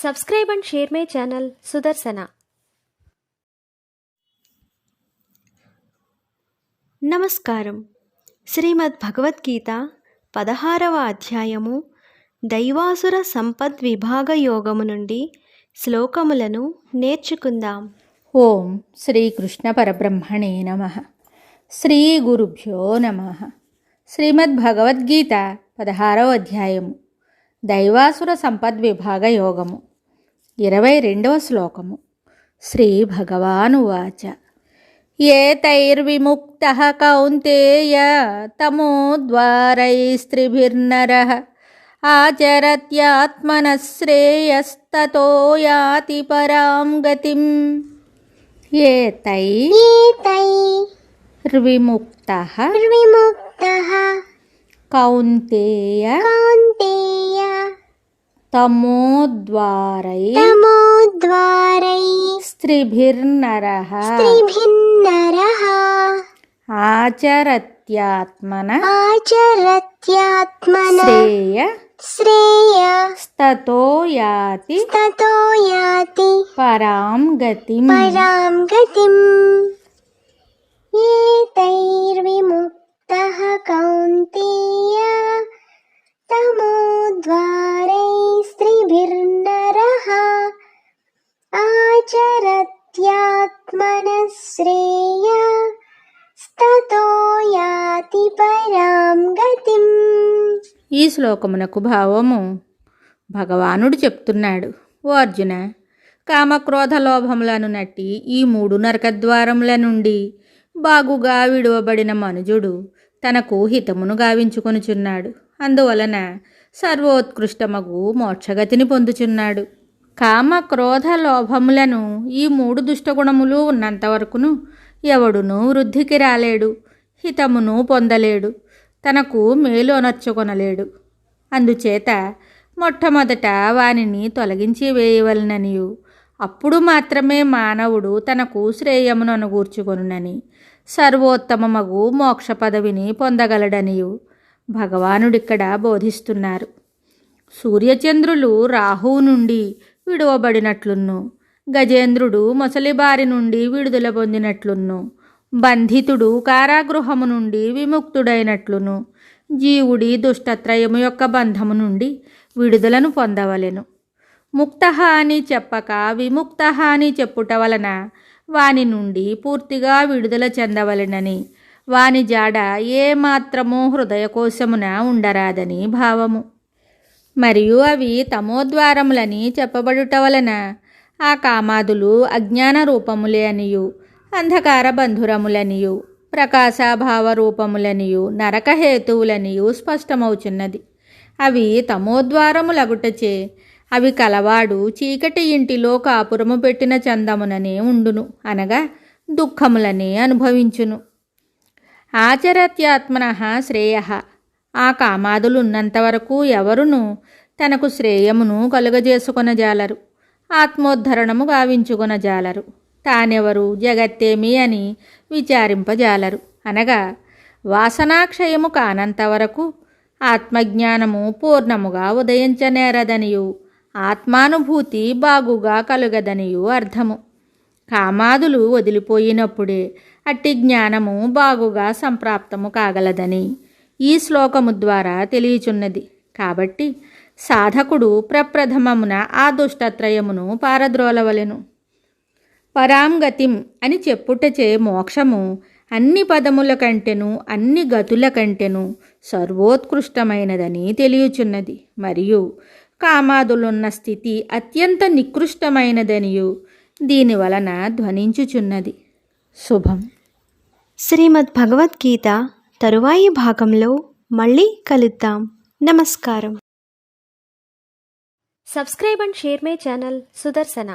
Subscribe and share my channel Sudarsana. నమస్కారం. శ్రీమద్ భగవద్గీత 16వ అధ్యాయము దైవాసుర సంపద్ విభాగ యోగము నుండి శ్లోకములను నేర్చుకుందాం. ఓం శ్రీకృష్ణ పరబ్రహ్మణే నమః. శ్రీ గురుభ్యో నమః. శ్రీమద్ భగవద్గీత 16వ అధ్యాయము దైవాసుర సంపద్విభాగ యోగము 22వ శ్లోకము. శ్రీ భగవానువాచ ఏతైర్విముక్తః కౌంతేయ తమోద్వారైస్త్రిభిర్నరః ఆచరత్యాత్మనః శ్రేయస్తతో యాతి పరాం గతిం. ఏతైర్విముక్తః కౌంతేయ తమోద్వారై స్త్రిభిర్నరః ఆచరత్యాత్మనః శ్రేయస్తతో యాతి పరాం గతిం. ఏతైర్విముక్తః కౌంతేయ తమోద్వారైస్త్రిభిర్నరః ఆచరత్యాత్మనః శ్రేయస్తతో యాతి పరాం గతిం. ఈ శ్లోకమునకు భావము భగవానుడు చెప్తున్నాడు. ఓ అర్జున, కామక్రోధ లోభములను నట్టి ఈ 3 నరకద్వారముల నుండి బాగుగా విడువబడిన మనుజుడు తనకు హితమును గావించుకొనుచున్నాడు. అందువలన సర్వోత్కృష్టమగు మోక్షగతిని పొందుచున్నాడు. కామక్రోధ లోభములను ఈ 3 దుష్టగుణములు ఉన్నంతవరకును ఎవడునూ వృద్ధికి రాలేడు, హితమును పొందలేడు, తనకు మేలు అనర్చుకొనలేడు. అందుచేత మొట్టమొదట వానిని తొలగించి వేయవలననియు అప్పుడు మాత్రమే మానవుడు తనకు శ్రేయమును అనుగూర్చుకొనునని సర్వోత్తమమగు మోక్ష పదవిని పొందగలడనియు భగవానుడిక్కడ బోధిస్తున్నారు. సూర్యచంద్రులు రాహువు నుండి విడువబడినట్లున్ను, గజేంద్రుడు మొసలిబారి నుండి విడుదల పొందినట్లున్ను, బంధితుడు కారాగృహము నుండి విముక్తుడైనట్లును జీవుడి దుష్టత్రయము యొక్క బంధము నుండి విడుదలను పొందవలెను. ముక్తః అని చెప్పక విముక్తః అని చెప్పుట వలన వాని నుండి పూర్తిగా విడుదల చెందవలెనని, వాని జాడ ఏమాత్రము హృదయకోశమున ఉండరాదని భావము. మరియు అవి తమోద్వారములని చెప్పబడుట వలన ఆ కామాదులు అజ్ఞాన రూపములే అనియు, అంధకార బంధురములనియు, ప్రకాశాభావ రూపములనియు, నరకహేతువులనియు స్పష్టమవుచున్నది. అవి తమోద్వారములగుటచే అవి కలవాడు చీకటి ఇంటిలో కాపురము పెట్టిన చందముననే ఉండును, అనగా దుఃఖములనే అనుభవించును. ఆచరత్యాత్మనః శ్రేయః, ఆ కామాదులున్నంతవరకు ఎవరును తనకు శ్రేయమును కలుగజేసుకొనజాలరు, ఆత్మోద్ధరణము గావించుకొనజాలరు, తానెవరు జగత్తేమి అని విచారింపజాలరు. అనగా వాసనాక్షయము కానంతవరకు ఆత్మజ్ఞానము పూర్ణముగా ఉదయించనేరదనియు, ఆత్మానుభూతి బాగుగా కలుగదనియు అర్థము. కామాదులు వదిలిపోయినప్పుడే అట్టి జ్ఞానము బాగుగా సంప్రాప్తము కాగలదని ఈ శ్లోకము ద్వారా తెలియచున్నది. కాబట్టి సాధకుడు ప్రప్రథమమున ఆ దుష్టత్రయమును పారద్రోలవలెను. పరాంగతిం అని చెప్పుటచే మోక్షము అన్ని పదముల కంటెను అన్ని గతుల కంటెను సర్వోత్కృష్టమైనదని తెలియచున్నది. మరియు కామాదులున్న స్థితి అత్యంత నికృష్టమైనదనియు దీని వలన ధ్వనించుచున్నది. శుభం. శ్రీమద్ భగవద్గీత తరువాయి భాగంలో మళ్ళీ కలుద్దాం. నమస్కారం. Subscribe and share my channel Sudarshana.